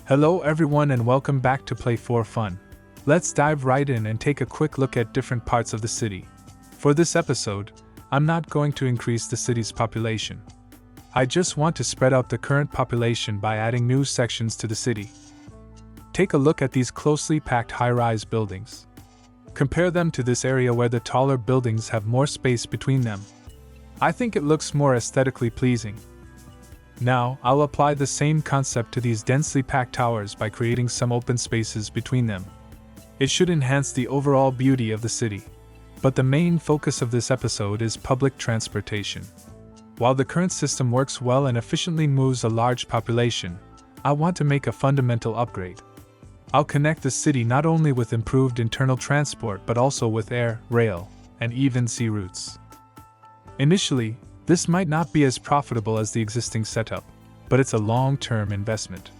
Hello everyone and welcome back to Play for Fun. Let's dive right in and take a quick look at different parts of the city. For this episode, I'm not going to increase the city's population. I just want to spread out the current population by adding new sections to the city. Take a look at these closely packed high-rise buildings. Compare them to this area where the taller buildings have more space between them. I think it looks more aesthetically pleasing. Now, I'll apply the same concept to these densely packed towers by creating some open spaces between them. It should enhance the overall beauty of the city. But the main focus of this episode is public transportation. While the current system works well and efficiently moves a large population, I want to make a fundamental upgrade. I'll connect the city not only with improved internal transport but also with air, rail, and even sea routes. Initially, this might not be as profitable as the existing setup, but it's a long-term investment.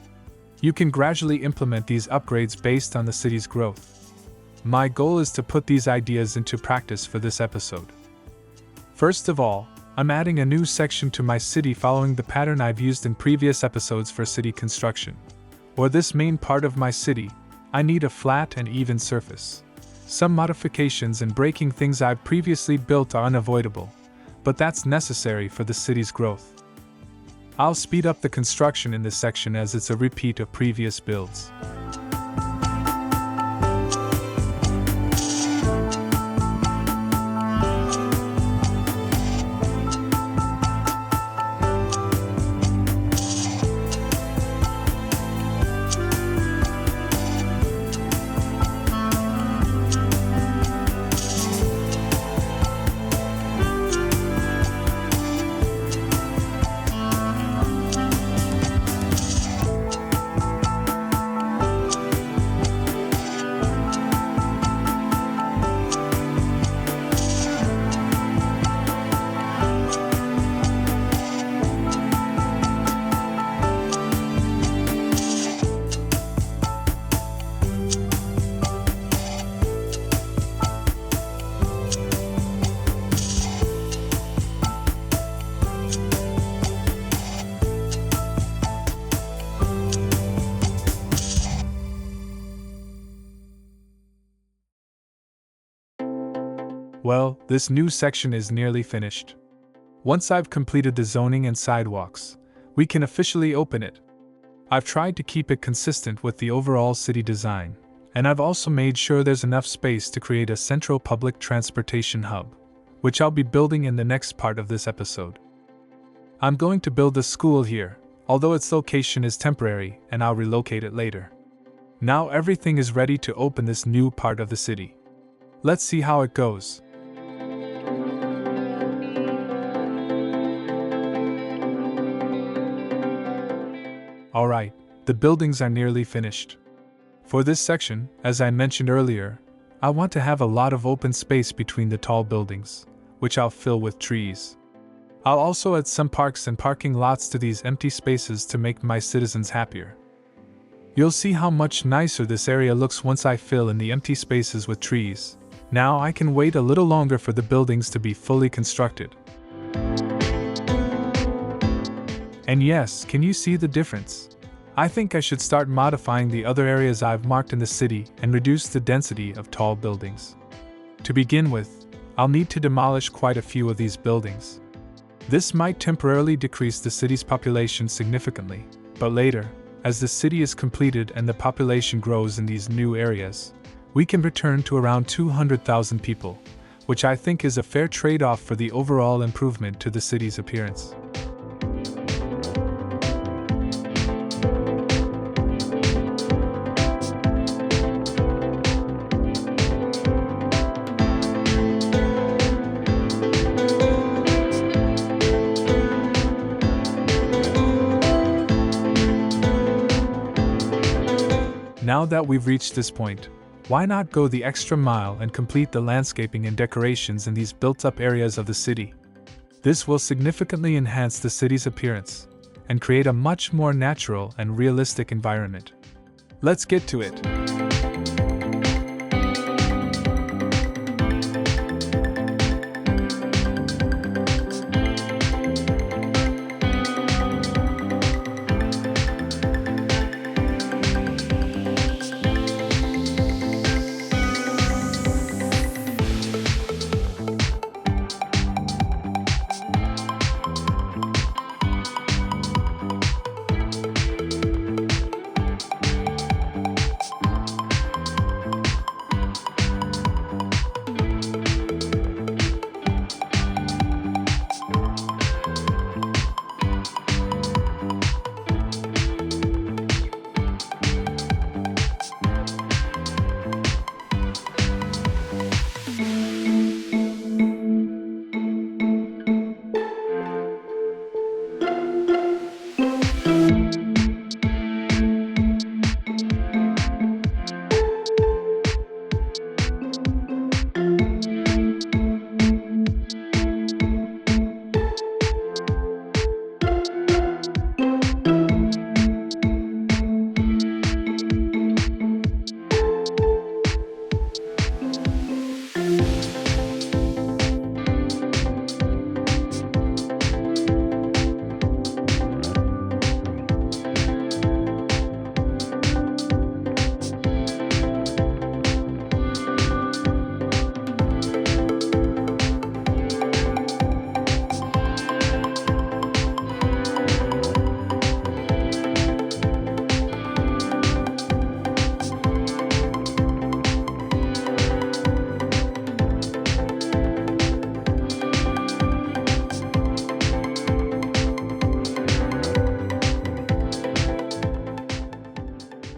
You can gradually implement these upgrades based on the city's growth. My goal is to put these ideas into practice for this episode. First of all, I'm adding a new section to my city following the pattern I've used in previous episodes for city construction. For this main part of my city, I need a flat and even surface. Some modifications and breaking things I've previously built are unavoidable, but that's necessary for the city's growth. I'll speed up the construction in this section as it's a repeat of previous builds. Well, this new section is nearly finished. Once I've completed the zoning and sidewalks, we can officially open it. I've tried to keep it consistent with the overall city design, and I've also made sure there's enough space to create a central public transportation hub, which I'll be building in the next part of this episode. I'm going to build a school here, although its location is temporary and I'll relocate it later. Now everything is ready to open this new part of the city. Let's see how it goes. Alright, the buildings are nearly finished. For this section, as I mentioned earlier, I want to have a lot of open space between the tall buildings, which I'll fill with trees. I'll also add some parks and parking lots to these empty spaces to make my citizens happier. You'll see how much nicer this area looks once I fill in the empty spaces with trees. Now I can wait a little longer for the buildings to be fully constructed. And yes, can you see the difference? I think I should start modifying the other areas I've marked in the city and reduce the density of tall buildings. To begin with, I'll need to demolish quite a few of these buildings. This might temporarily decrease the city's population significantly, but later, as the city is completed and the population grows in these new areas, we can return to around 200,000 people, which I think is a fair trade-off for the overall improvement to the city's appearance. Now that we've reached this point, why not go the extra mile and complete the landscaping and decorations in these built-up areas of the city? This will significantly enhance the city's appearance and create a much more natural and realistic environment. Let's get to it.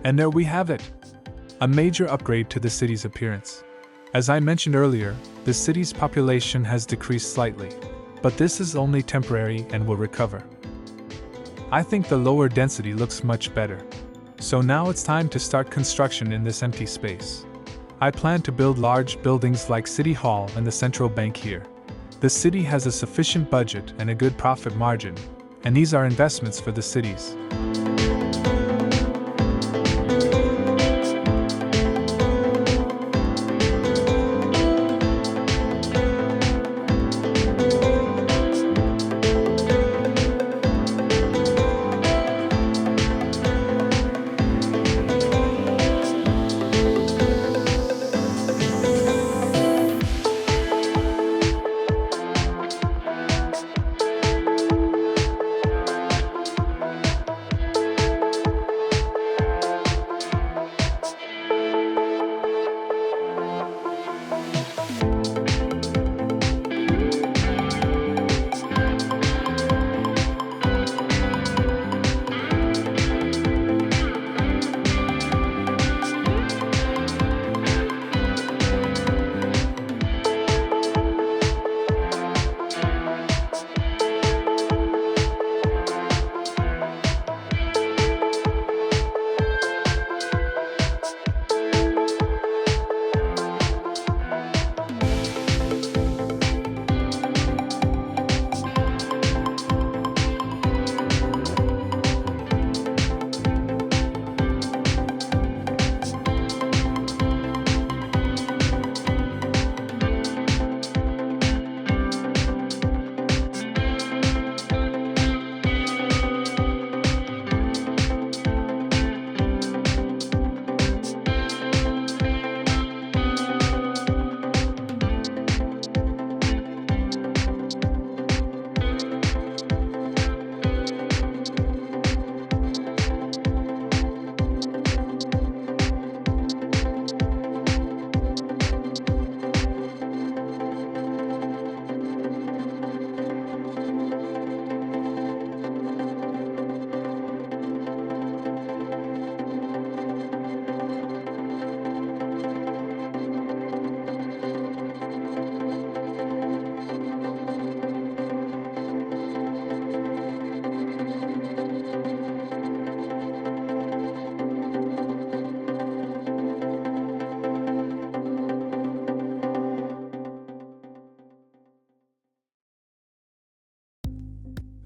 And there we have it. A major upgrade to the city's appearance. As I mentioned earlier, the city's population has decreased slightly, but this is only temporary and will recover. I think the lower density looks much better. So now it's time to start construction in this empty space. I plan to build large buildings like City Hall and the central bank here. The city has a sufficient budget and a good profit margin, and these are investments for the cities.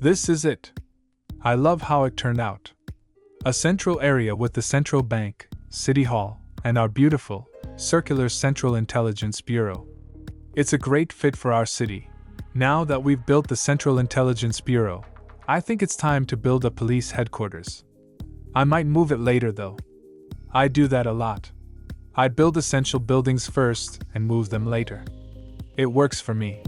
This is it. I love how it turned out. A central area with the central bank, City Hall, and our beautiful, circular Central Intelligence Bureau. It's a great fit for our city. Now that we've built the Central Intelligence Bureau, I think it's time to build a police headquarters. I might move it later though. I do that a lot. I build essential buildings first and move them later. It works for me.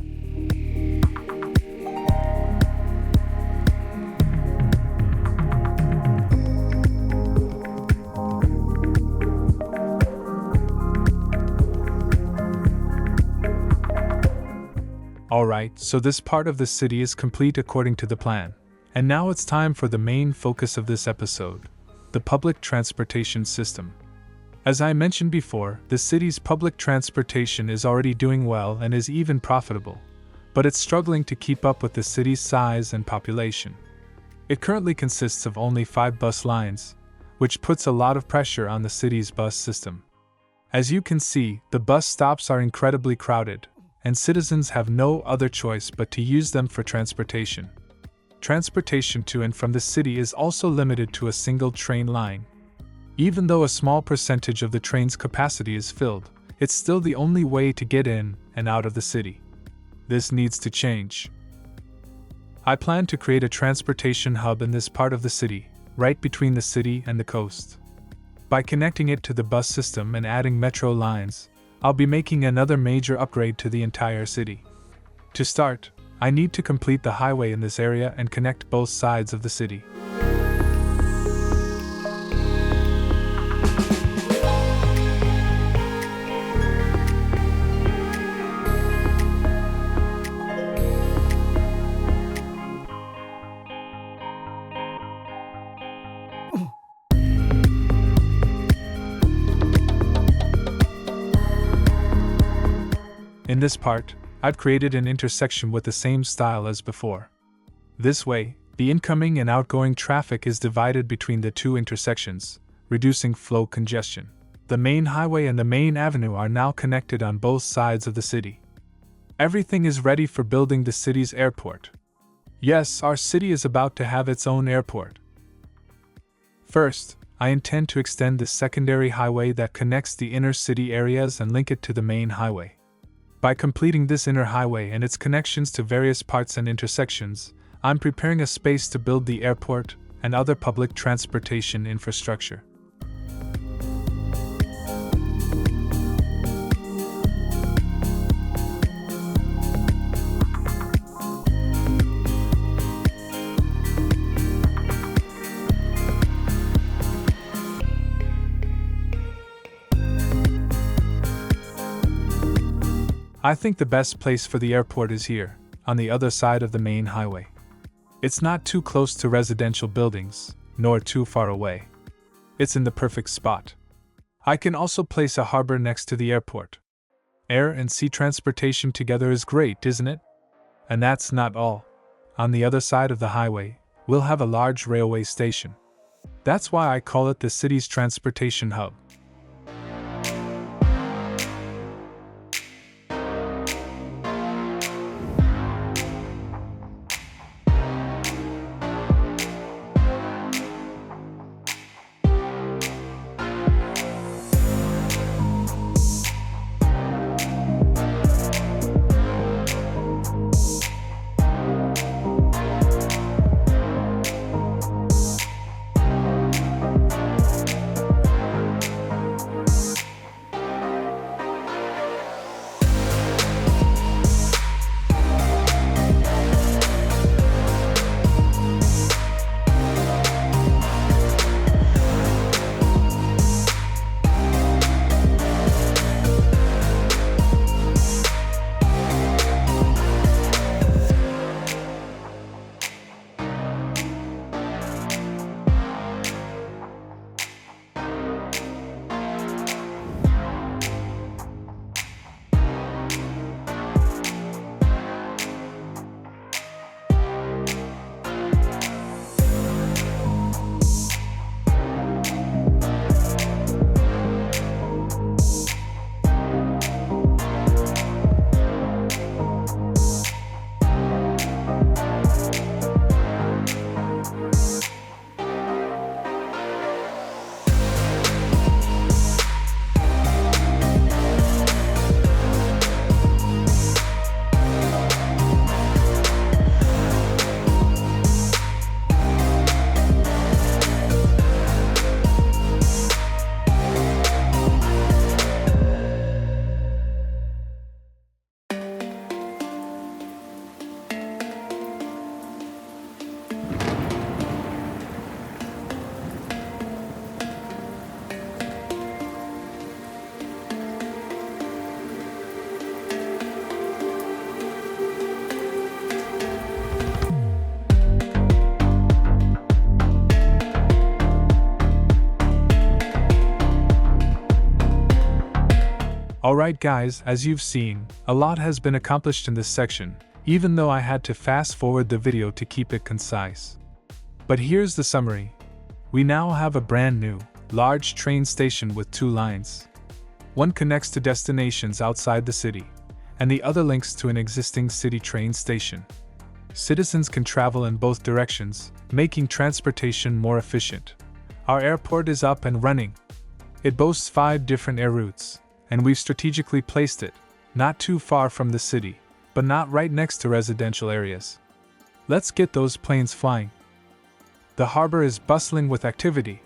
Alright, so this part of the city is complete according to the plan. And now it's time for the main focus of this episode, the public transportation system. As I mentioned before, the city's public transportation is already doing well and is even profitable, but it's struggling to keep up with the city's size and population. It currently consists of only 5 bus lines, which puts a lot of pressure on the city's bus system. As you can see, the bus stops are incredibly crowded, and citizens have no other choice but to use them for transportation. Transportation to and from the city is also limited to a single train line. Even though a small percentage of the train's capacity is filled, it's still the only way to get in and out of the city. This needs to change. I plan to create a transportation hub in this part of the city, right between the city and the coast. By connecting it to the bus system and adding metro lines, I'll be making another major upgrade to the entire city. To start, I need to complete the highway in this area and connect both sides of the city. In this part, I've created an intersection with the same style as before. This way, the incoming and outgoing traffic is divided between the two intersections, reducing flow congestion. The main highway and the main avenue are now connected on both sides of the city. Everything is ready for building the city's airport. Yes, our city is about to have its own airport. First, I intend to extend the secondary highway that connects the inner city areas and link it to the main highway. By completing this inner highway and its connections to various parts and intersections, I'm preparing a space to build the airport and other public transportation infrastructure. I think the best place for the airport is here, on the other side of the main highway. It's not too close to residential buildings, nor too far away. It's in the perfect spot. I can also place a harbor next to the airport. Air and sea transportation together is great, isn't it? And that's not all. On the other side of the highway, we'll have a large railway station. That's why I call it the city's transportation hub. Alright guys, as you've seen, a lot has been accomplished in this section, even though I had to fast forward the video to keep it concise. But here's the summary. We now have a brand new, large train station with 2 lines. One connects to destinations outside the city, and the other links to an existing city train station. Citizens can travel in both directions, making transportation more efficient. Our airport is up and running. It boasts 5 different air routes, and we've strategically placed it, not too far from the city, but not right next to residential areas. Let's get those planes flying. The harbor is bustling with activity.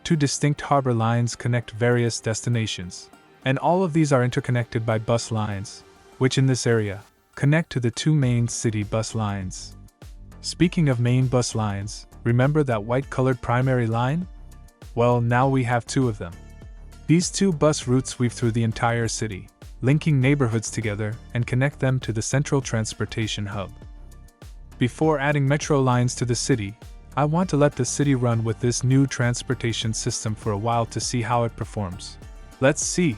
2 distinct harbor lines connect various destinations, and all of these are interconnected by bus lines, which in this area, connect to the 2 main city bus lines. Speaking of main bus lines, remember that white-colored primary line? Well, now we have 2 of them. These 2 bus routes weave through the entire city, linking neighborhoods together and connect them to the central transportation hub. Before adding metro lines to the city, I want to let the city run with this new transportation system for a while to see how it performs. Let's see.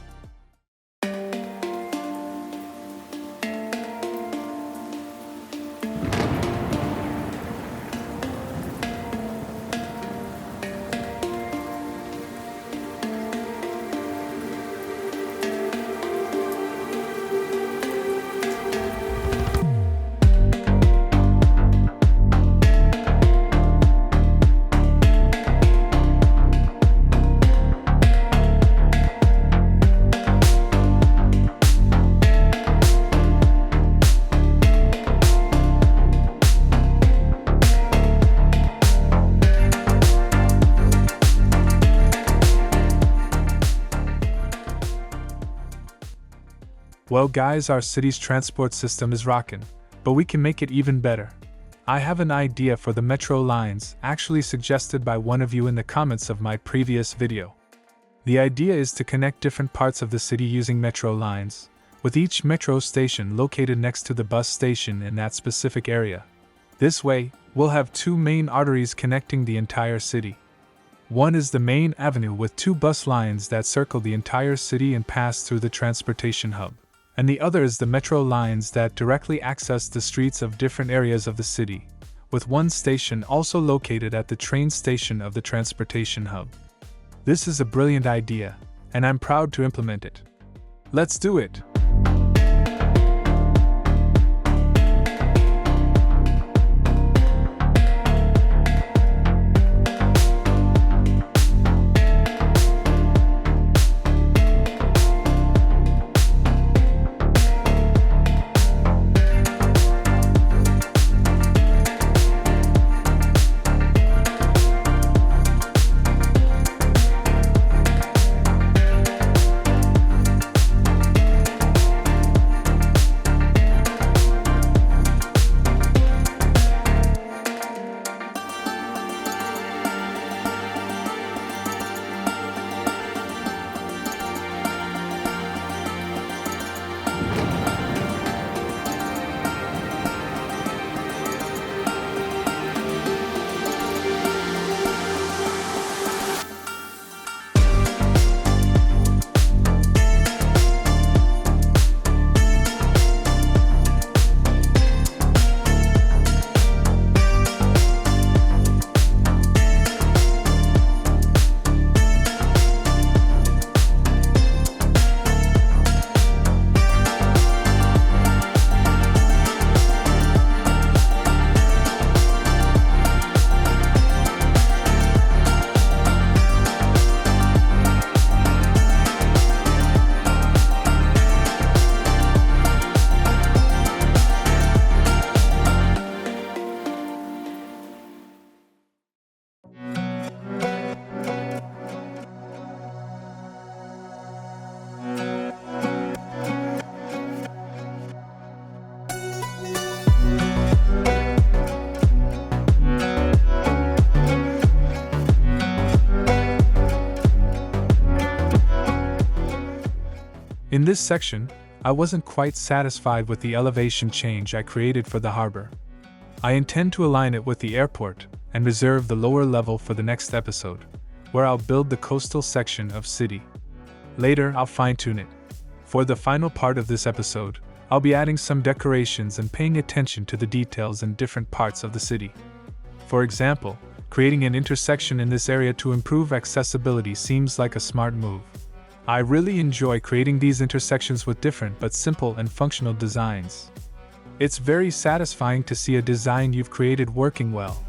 Well guys, our city's transport system is rockin', but we can make it even better. I have an idea for the metro lines, actually suggested by one of you in the comments of my previous video. The idea is to connect different parts of the city using metro lines, with each metro station located next to the bus station in that specific area. This way, we'll have two main arteries connecting the entire city. One is the main avenue with two bus lines that circle the entire city and pass through the transportation hub, and the other is the metro lines that directly access the streets of different areas of the city, with one station also located at the train station of the transportation hub. This is a brilliant idea, and I'm proud to implement it. Let's do it! In this section, I wasn't quite satisfied with the elevation change I created for the harbor. I intend to align it with the airport and reserve the lower level for the next episode, where I'll build the coastal section of city. Later, I'll fine-tune it. For the final part of this episode, I'll be adding some decorations and paying attention to the details in different parts of the city. For example, creating an intersection in this area to improve accessibility seems like a smart move. I really enjoy creating these intersections with different but simple and functional designs. It's very satisfying to see a design you've created working well.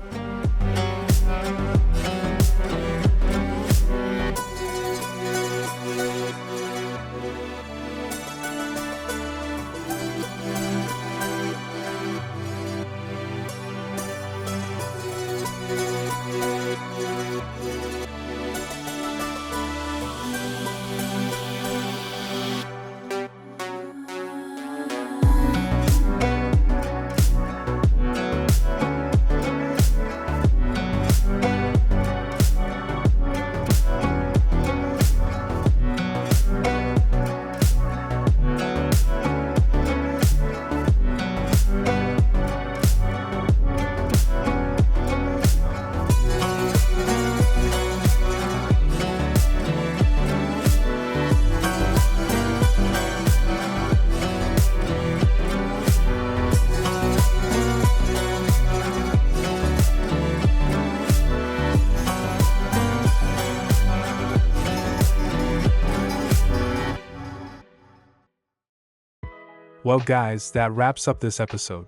Well guys, that wraps up this episode.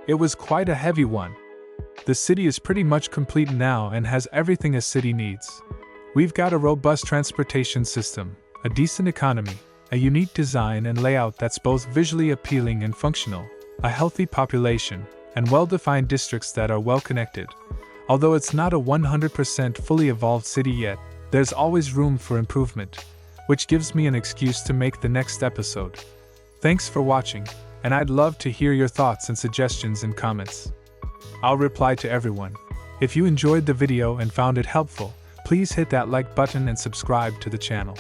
It was quite a heavy one. The city is pretty much complete now and has everything a city needs. We've got a robust transportation system, a decent economy, a unique design and layout that's both visually appealing and functional, a healthy population, and well-defined districts that are well-connected. Although it's not a 100% fully evolved city yet, there's always room for improvement, which gives me an excuse to make the next episode. Thanks for watching, and I'd love to hear your thoughts and suggestions in comments. I'll reply to everyone. If you enjoyed the video and found it helpful, please hit that like button and subscribe to the channel.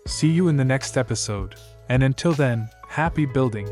See you in the next episode, and until then, happy building!